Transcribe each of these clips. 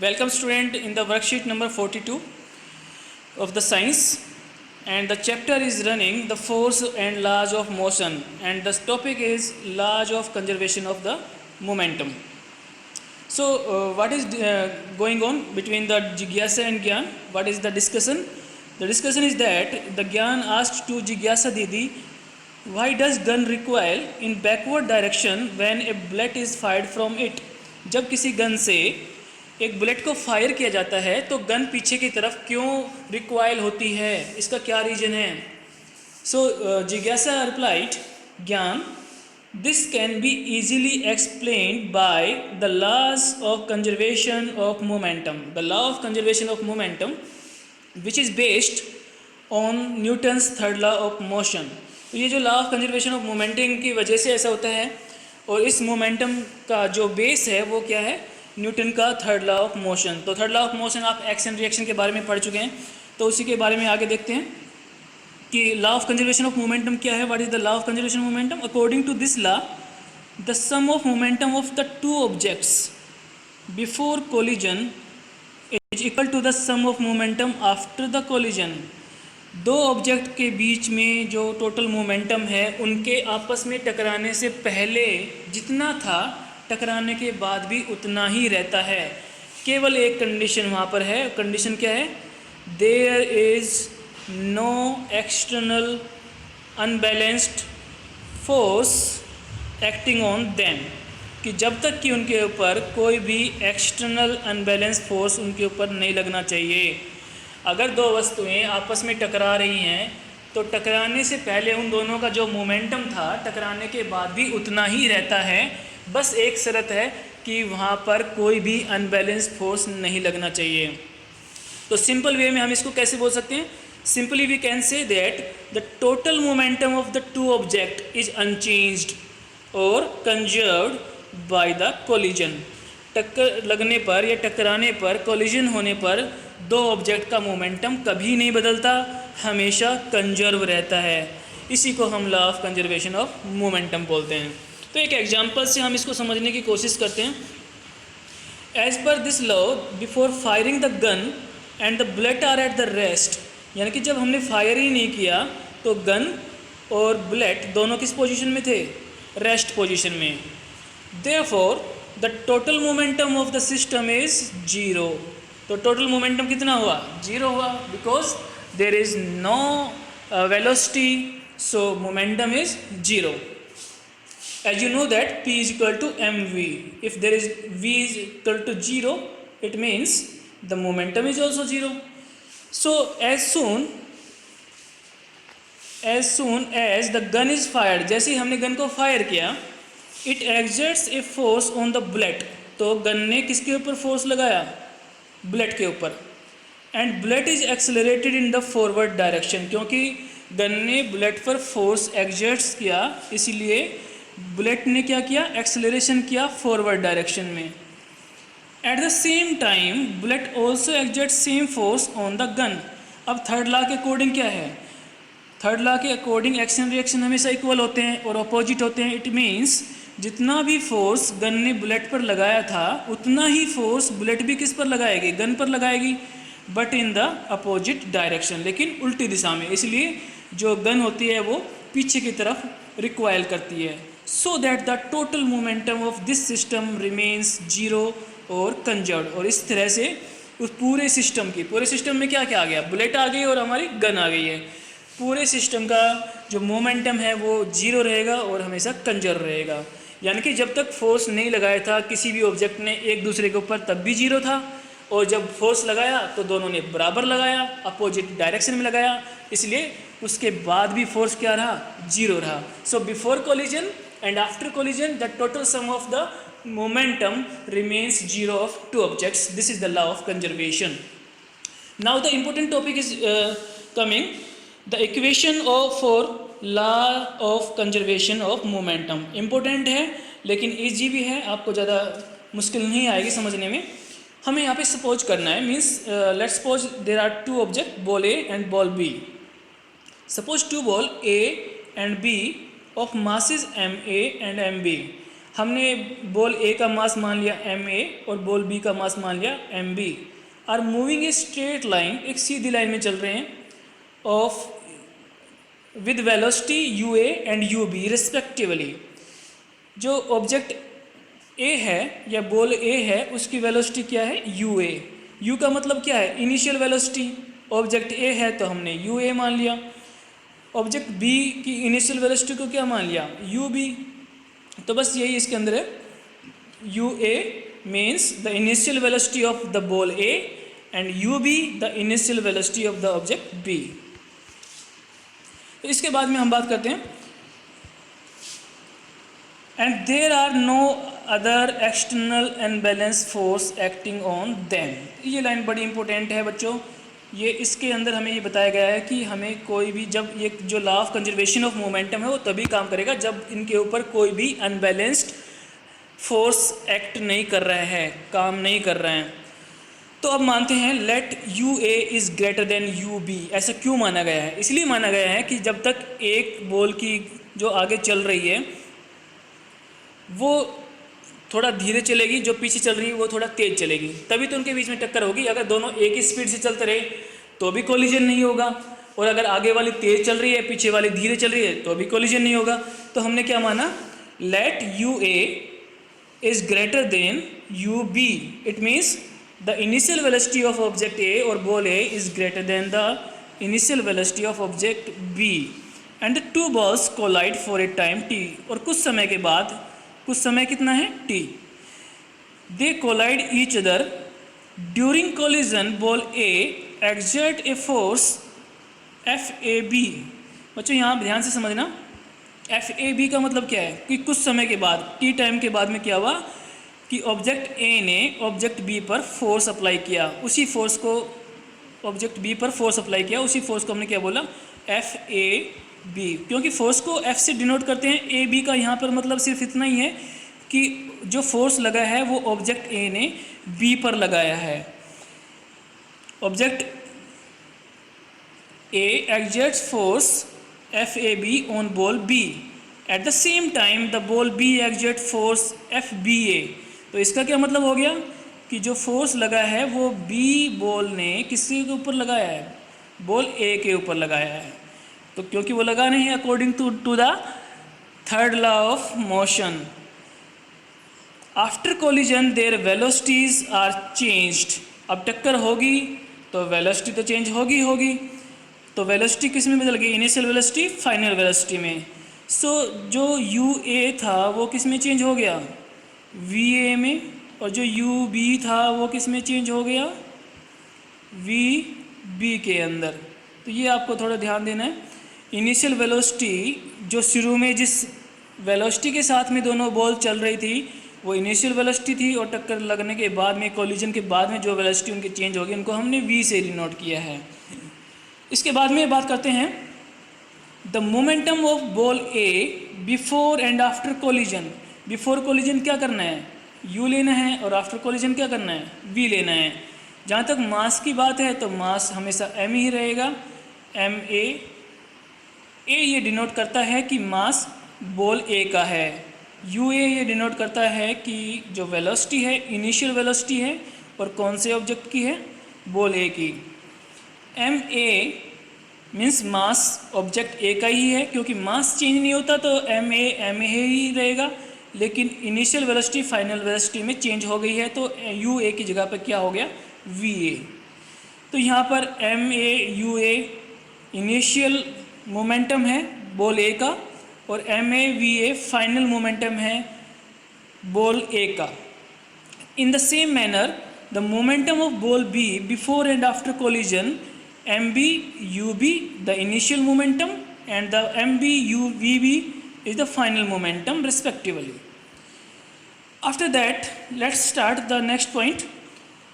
Welcome student in the worksheet number 42 of the science, and the chapter is running the force and laws of motion, and the topic is laws of conservation of the momentum. So what is going on between the Jigyasa and Gyan? What is the discussion? The discussion is that the Gyan asked to Jigyasa Didi, why does gun recoil in backward direction when a bullet is fired from it? जब किसी gun से एक bullet को fire किया जाता है तो gun पीछे की तरफ क्यों रिक्वाइल होती है, इसका क्या रीजन है? सो जिज्ञासा replied, Gyan, this can be easily explained by the laws of conservation of momentum. The law of conservation of momentum which is based on Newton's third law of motion. तो ये जो law of conservation of momentum की वजह से ऐसा होता है, और इस मोमेंटम का जो बेस है वो क्या है? न्यूटन का थर्ड लॉ ऑफ मोशन. तो थर्ड लॉ ऑफ मोशन आप एक्शन रिएक्शन के बारे में पढ़ चुके हैं, तो उसी के बारे में आगे देखते हैं कि law of conservation of momentum क्या है. What is the law of conservation of momentum? According to this law, the sum of momentum of the two objects before collision is equal to the sum of momentum after the collision. दो object के बीच में जो total momentum है उनके आपस में टकराने से पहले जितना था, टकराने के बाद भी उतना ही रहता है. केवल एक कंडीशन वहाँ पर है. कंडीशन क्या है? There is no external unbalanced force acting on them. कि जब तक कि उनके ऊपर कोई भी एक्सटर्नल अनबैलेंस फोर्स उनके ऊपर नहीं लगना चाहिए. अगर दो वस्तुएं आपस में टकरा रही हैं तो टकराने से पहले उन दोनों का जो मोमेंटम था टकराने के बाद भी उतना ही रहता है. बस एक शर्त है कि वहाँ पर कोई भी अनबैलेंस फोर्स नहीं लगना चाहिए. तो सिंपल वे में हम इसको कैसे बोल सकते हैं? Simply we can say that the total momentum of the two object is unchanged और कंजर्व्ड बाय द कोलिजन. टक्कर लगने पर या टकराने पर, कोलिजन होने पर दो ऑब्जेक्ट का मोमेंटम कभी नहीं बदलता, हमेशा कंजर्व रहता है. इसी को हम law of conservation of momentum बोलते हैं. तो एक एग्जांपल से हम इसको समझने की कोशिश करते हैं. As per this law, before firing the gun and the bullet are at the rest. यानी कि जब हमने फायर ही नहीं किया तो गन और बुलेट दोनों किस पोजीशन में थे? रेस्ट पोजीशन में. Therefore the total momentum of the system is zero. तो टोटल मोमेंटम कितना हुआ? जीरो हुआ, because there is no velocity, so momentum is zero. As you know that P is equal to mv. If there is v is equal to 0, it means the momentum is also 0. So as soon as the gun is fired, जैसे ही हमने gun को fire किया, it exerts a force on the bullet. तो gun ने किसके ऊपर force लगाया? Bullet के ऊपर. And bullet is accelerated in the forward direction. क्योंकि गन ने बुलेट पर फोर्स एक्सर्ट्स किया, इसीलिए बुलेट ने क्या किया? एक्सेलरेशन किया फॉरवर्ड डायरेक्शन में. At the same time bullet also exert same force on the gun. अब थर्ड लॉ के अकॉर्डिंग क्या है? थर्ड लॉ के अकॉर्डिंग एक्शन रिएक्शन हमेशा इक्वल होते हैं और अपोजिट होते हैं. इट मीन्स जितना भी फोर्स गन ने बुलेट पर लगाया था उतना ही फोर्स बुलेट भी किस पर लगाएगी? गन पर लगाएगी, but in the opposite direction, लेकिन उल्टी दिशा में. इसलिए जो गन होती है वो पीछे की तरफ रिक्वाइल करती है. So that the total momentum of this system remains zero और कंजर्व्ड. और इस तरह से उस पूरे सिस्टम में क्या क्या आ गया? बुलेट आ गई और हमारी गन आ गई है. पूरे सिस्टम का जो मोमेंटम है वो जीरो रहेगा और हमेशा कंजर्व रहेगा. यानी कि जब तक फोर्स नहीं लगाया था किसी भी ऑब्जेक्ट ने एक दूसरे के ऊपर, तब भी जीरो था, और जब फोर्स लगाया तो दोनों ने बराबर लगाया, अपोजिट डायरेक्शन में लगाया, इसलिए उसके बाद भी फोर्स क्या रहा? जीरो रहा. So before collision and after collision the total sum of the momentum remains zero of two objects. This is the law of conservation. Now the important topic is coming, the equation of for law of conservation of momentum. Important है लेकिन easy भी है, आपको ज़्यादा मुश्किल नहीं आएगी समझने में. हमें यहाँ पे सपोज करना है, means let's suppose there are two object, ball A and ball B. Suppose two ball A and B of masses ma and mb हमने बॉल ए का मास मान लिया ma और बॉल बी का मास मान लिया mb, are moving a straight line, एक सीधी लाइन में चल रहे हैं, of with velocity ua and ub respectively. जो ऑब्जेक्ट ए है या बॉल ए है उसकी वेलोसिटी क्या है ua, u का मतलब क्या है इनिशियल वेलोसिटी, ऑब्जेक्ट ए है तो हमने ua मान लिया, ऑब्जेक्ट बी की इनिशियल वेलोसिटी को क्या मान लिया ub, तो बस यही इसके अंदर है, ua means the initial velocity of the ball A and ub the initial velocity of the object b। तो इसके बाद में हम बात करते हैं and there are no other external unbalance force acting on them. ये लाइन बड़ी इंपॉर्टेंट है बच्चों, ये इसके अंदर हमें ये बताया गया है कि हमें कोई भी, जब ये जो law of conservation of momentum है वो तभी काम करेगा जब इनके ऊपर कोई भी अनबैलेंस्ड फोर्स एक्ट नहीं कर रहा है, काम नहीं कर रहे हैं। तो अब मानते हैं let you A is greater than you B. ऐसा क्यों माना गया है? इसलिए माना गया है कि जब तक एक बॉल की जो आगे चल रही है वो थोड़ा धीरे चलेगी, जो पीछे चल रही है वो थोड़ा तेज़ चलेगी, तभी तो उनके बीच में टक्कर होगी। अगर दोनों एक ही स्पीड से चलते रहे तो भी कोलिजन नहीं होगा, और अगर आगे वाली तेज़ चल रही है पीछे वाली धीरे चल रही है तो भी कोलिजन नहीं होगा। तो हमने क्या माना, let you A is greater than you B, it means the initial velocity of object A और ball A is greater than the initial velocity of object B and the two balls collide for a time T. और कुछ समय के बाद, कुछ समय कितना है t, they collide each other during collision ball A exert a force FAB। बच्चों यहाँ ध्यान से समझना, FAB का मतलब क्या है कि कुछ समय के बाद, t टाइम के बाद में क्या हुआ कि ऑब्जेक्ट A ने ऑब्जेक्ट B पर फोर्स अप्लाई किया, उसी फोर्स को ऑब्जेक्ट B पर फोर्स अप्लाई किया, उसी फोर्स को हमने क्या बोला FAB, क्योंकि फोर्स को F से डिनोट करते हैं। AB का यहाँ पर मतलब सिर्फ इतना ही है कि जो फोर्स लगा है वो ऑब्जेक्ट A ने B पर लगाया है। Object A exerts force FAB on ball B, at the same time the ball B exerts force FBA। तो इसका क्या मतलब हो गया कि जो फोर्स लगा है वो B बॉल ने किसी के ऊपर लगाया है, बॉल A के ऊपर लगाया है। तो क्योंकि वो लगाने हैं according to the third law of motion. After collision their velocities are changed. अब टक्कर होगी तो वेलोसिटी तो चेंज होगी। तो वेलोसिटी किस में बदल गई, इनिशियल वेलोसिटी फाइनल वेलोसिटी में। सो जो यू ए था वो किस में चेंज हो गया, वी ए में, और जो यू बी था वो किस में चेंज हो गया, वी बी के अंदर। तो ये आपको थोड़ा ध्यान देना है। इनिशियल वेलोसिटी जो शुरू में जिस वेलोसिटी के साथ में दोनों बॉल चल रही थी वो इनिशियल वेलोसिटी थी, और टक्कर लगने के बाद में, कोलिजन के बाद में जो वेलोसिटी उनकी चेंज होगी उनको हमने वी से डिनोट किया है। इसके बाद में बात करते हैं the momentum of ball A before and after collision. Before collision क्या करना है, यू लेना है, और आफ्टर कोलिजन क्या करना है, वी लेना है। जहाँ तक मास की बात है तो मास हमेशा m ही रहेगा, ma। ए ये डिनोट करता है कि मास बॉल ए का है, ua ये डिनोट करता है कि जो वेलोसिटी है इनिशियल वेलोसिटी है, और कौन से ऑब्जेक्ट की है, बॉल ए की। ma means mass object A का ही है, क्योंकि मास चेंज नहीं होता तो ma ही रहेगा, लेकिन इनिशियल वेलोसिटी फाइनल वेलोसिटी में चेंज हो गई है तो ua की जगह पर क्या हो गया, va। तो यहाँ पर ma इनिशियल मोमेंटम है बॉल ए का, और ma फाइनल मोमेंटम है बॉल ए का। In the same manner the momentum of ball B before and after collision mb ub the initial momentum and the mb uvb is the final momentum respectively. After that let's start the next point,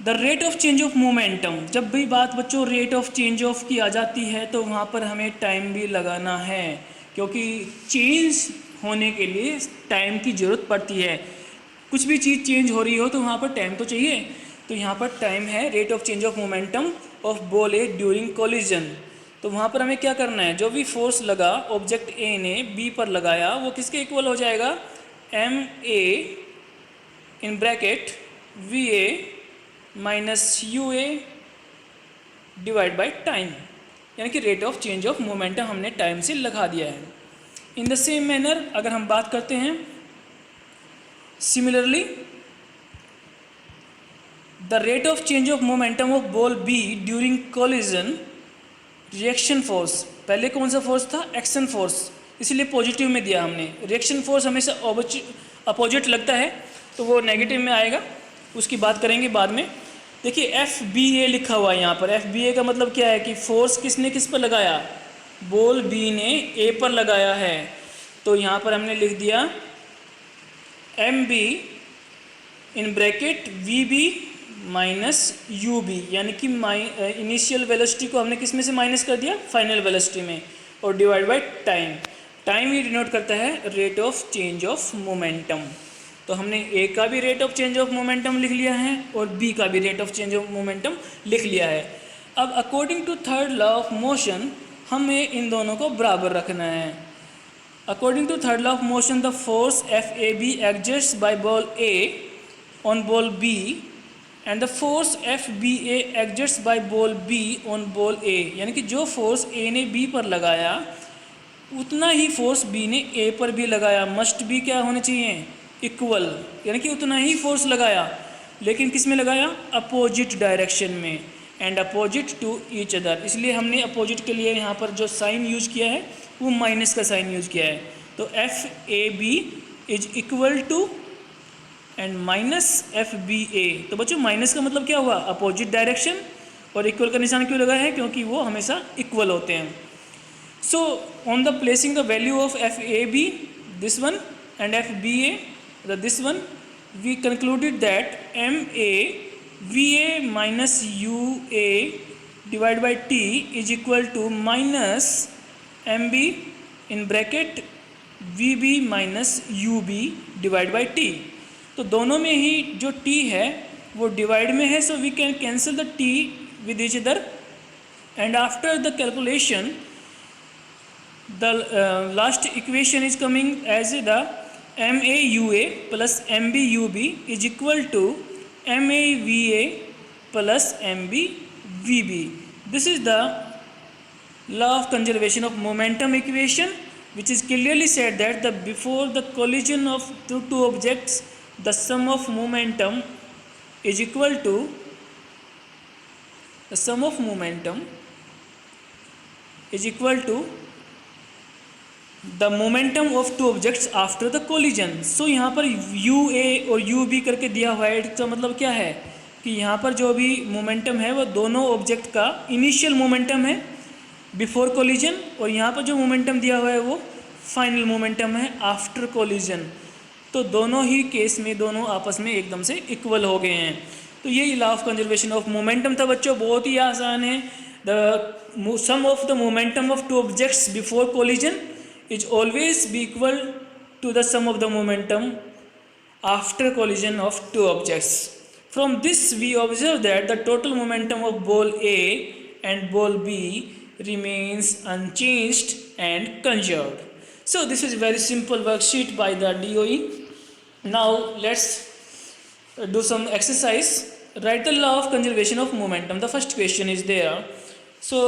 the rate of change of momentum। जब भी बात बच्चों rate of change of की आ जाती है तो वहाँ पर हमें टाइम भी लगाना है, क्योंकि चेंज होने के लिए टाइम की ज़रूरत पड़ती है। कुछ भी चीज़ चेंज हो रही हो तो वहाँ पर टाइम तो चाहिए, तो यहाँ पर टाइम है rate of change of momentum of ball A during collision. तो वहाँ पर हमें क्या करना है, जो भी फोर्स लगा ऑब्जेक्ट ए ने बी पर लगाया वो किसके इक्वल हो जाएगा, MA in bracket VA minus UA divide by time, यानी कि rate of change of momentum हमने टाइम से लगा दिया है। इन द सेम मैनर अगर हम बात करते हैं, similarly the rate of change of momentum of ball B during collision reaction force, पहले कौन सा फोर्स था, एक्शन फोर्स, इसलिए पॉजिटिव में दिया हमने। रिएक्शन फोर्स हमेशा अपोजिट लगता है तो वो नेगेटिव में आएगा, उसकी बात करेंगे बाद में। देखिए एफ बी ए लिखा हुआ है यहाँ पर। एफ बी ए का मतलब क्या है कि फोर्स किसने किस पर लगाया, बॉल बी ने ए पर लगाया है। तो यहाँ पर हमने लिख दिया M B in bracket V B minus U B, यानी कि इनिशियल वेलोसिटी को हमने किस में से माइनस कर दिया, फाइनल वेलोसिटी में, और डिवाइड बाय टाइम। टाइम ही डिनोट करता है rate of change of momentum. तो हमने ए का भी rate of change of momentum लिख लिया है और बी का भी rate of change of momentum लिख लिया है। अब according to third law of motion हमें इन दोनों को बराबर रखना है। According to third law of motion the force F A B exerts by ball A on ball B and the force F B A exerts by ball B on ball A, यानी कि जो force ए ने B पर लगाया उतना ही force B ने ए पर भी लगाया। मस्ट बी क्या होने चाहिए, इक्वल, यानी कि उतना ही फोर्स लगाया, लेकिन किस में लगाया, अपोजिट डायरेक्शन में, and opposite to each other. इसलिए हमने अपोजिट के लिए यहाँ पर जो साइन यूज किया है वो माइनस का साइन यूज किया है। तो F A B is equal to and minus F B A. तो बच्चों माइनस का मतलब क्या हुआ, अपोजिट डायरेक्शन, और इक्वल का निशान क्यों लगा है, क्योंकि वो हमेशा इक्वल होते हैं। So on the placing the value of F A B this one and F B A this one, we concluded that MA VA minus UA divided by T is equal to minus MB in bracket VB minus UB divided by T। तो दोनों में ही जो T है वो divide में है, so we can cancel the T with each other, and after the calculation the last equation is coming as the MAUA plus MBUB is equal to MAVA plus MBVB. This is the law of conservation of momentum equation, which is clearly said that the before the collision of two objects the sum of momentum is equal to the sum of momentum is equal to the momentum of two objects after the collision. So यहाँ पर U A और you B करके दिया हुआ है, इसका मतलब क्या है कि यहाँ पर जो भी मोमेंटम है वो दोनों ऑब्जेक्ट का इनिशियल मोमेंटम है बिफोर कोलिजन, और यहाँ पर जो मोमेंटम दिया हुआ है वो फाइनल मोमेंटम है आफ्टर कोलिजन। तो दोनों ही केस में दोनों आपस में एकदम से इक्वल हो गए हैं। तो यही law of conservation of momentum था बच्चों, बहुत ही आसान है। The sum of the momentum of two objects before collision is always be equal to the sum of the momentum after collision of two objects. From this we observe that the total momentum of ball A and ball B remains unchanged and conserved. So this is very simple worksheet by the DOE. Now let's do some exercise. Write the law of conservation of momentum. The first question is there. So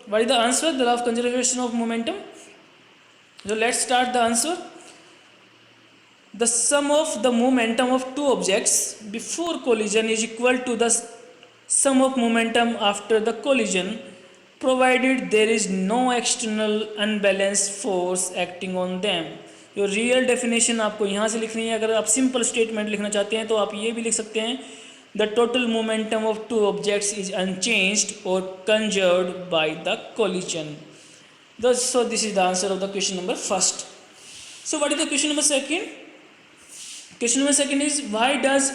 what is the answer? The law of conservation of momentum. So let's start the answer. The sum of the momentum of two objects before collision is equal to the sum of momentum after the collision, provided there is no external unbalanced force acting on them. जो real definition आपको यहाँ से लिखनी है, अगर आप simple statement लिखना चाहते हैं तो आप ये भी लिख सकते हैं, the total momentum of two objects is unchanged और conserved by the collision. So this is the answer of the question number first. So what is the question number second? Question number second is, why does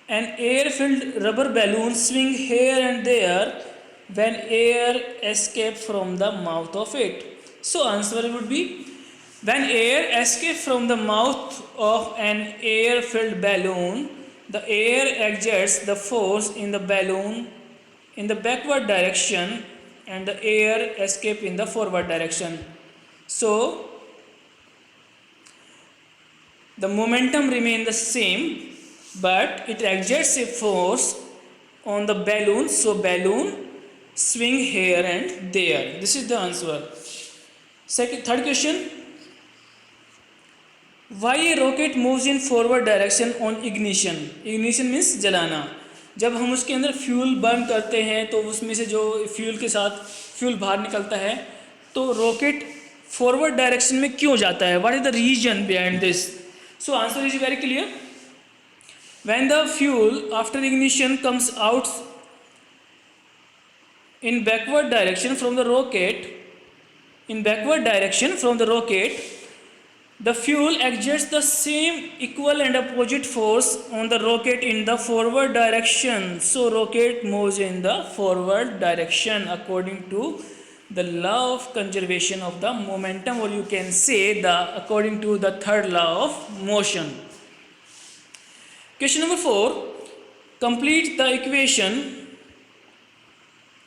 an air-filled rubber balloon swing here and there when air escapes from the mouth of it? So answer would be, when air escapes from the mouth of an air-filled balloon, the air exerts the force in the balloon in the backward direction and the air escape in the forward direction. So the momentum remain the same, but it exerts a force on the balloon, so balloon swing here and there. This is the answer. Third question, why a rocket moves in forward direction on ignition? Ignition means जलाना. जब हम उसके अंदर fuel burn करते हैं तो उसमें से जो फ्यूल के साथ फ्यूल बाहर निकलता है, तो रॉकेट फॉरवर्ड डायरेक्शन में क्यों जाता है? What is the reason behind this? So answer is very clear. When the fuel after ignition comes out in backward direction from the rocket, the fuel exerts the same equal and opposite force on the rocket in the forward direction, so rocket moves in the forward direction according to the law of conservation of the momentum, or you can say according to the third law of motion. Question number 4, complete the equation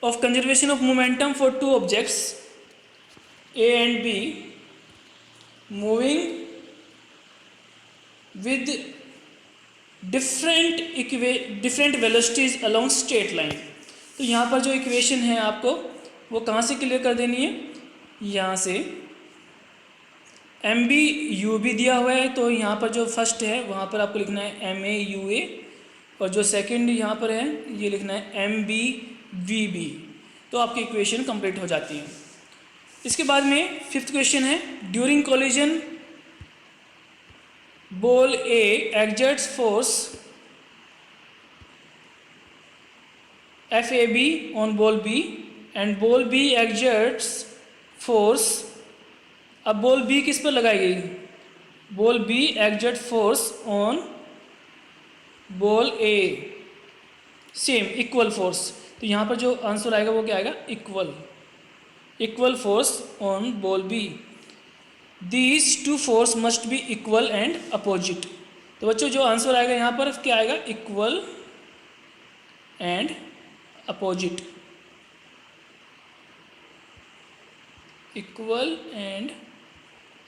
of conservation of momentum for two objects A and B moving with different velocities along straight line. तो यहाँ पर जो equation है आपको वो कहाँ से clear कर देनी है? यहाँ से एम बी यू बी दिया हुआ है, तो यहाँ पर जो फर्स्ट है वहाँ पर आपको लिखना है एम ए यू ए, और जो सेकंड यहाँ पर है ये लिखना है एम बी वी बी. तो आपकी इक्वेशन कंप्लीट हो जाती है. इसके बाद में फिफ्थ क्वेश्चन है, during collision ball A exerts force F A B on ball B and ball B exerts force. अब बॉल बी किस पर लगाई गई? Ball B exert force on ball A, same equal force. तो यहाँ पर जो आंसर आएगा वो क्या आएगा? Equal force on ball B. These two force must be equal and opposite. तो बच्चों जो आंसर आएगा यहाँ पर क्या आएगा? Equal and opposite. Equal and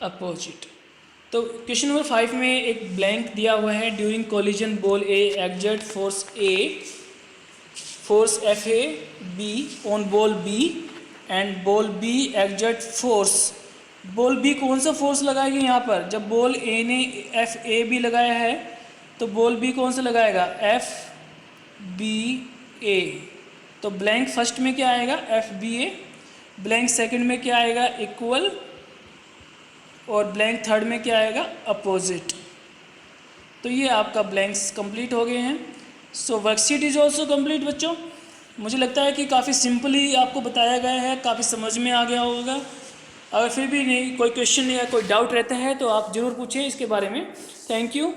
opposite. तो क्वेश्चन नंबर 5 में एक ब्लैंक दिया हुआ है, during collision ball A exert force A, force F A B on ball B and ball B exert force. Ball B कौन सा फोर्स लगाएगी यहाँ पर? जब बॉल ए ने एफ ए बी लगाया है तो बॉल बी कौन सा लगाएगा? F B A. तो ब्लैंक फर्स्ट में क्या आएगा? एफ बी ए. ब्लैंक सेकंड में क्या आएगा? इक्वल. और ब्लैंक थर्ड में क्या आएगा? अपोजिट. तो ये आपका ब्लैंक्स कंप्लीट हो गए हैं. सो वर्कशीट इज़ ऑल्सो कंप्लीट बच्चों. मुझे लगता है कि काफ़ी सिंपली आपको बताया गया है, काफ़ी समझ में आ गया होगा. अगर फिर भी नहीं कोई क्वेश्चन या कोई डाउट रहता है तो आप ज़रूर पूछें इसके बारे में. Thank you.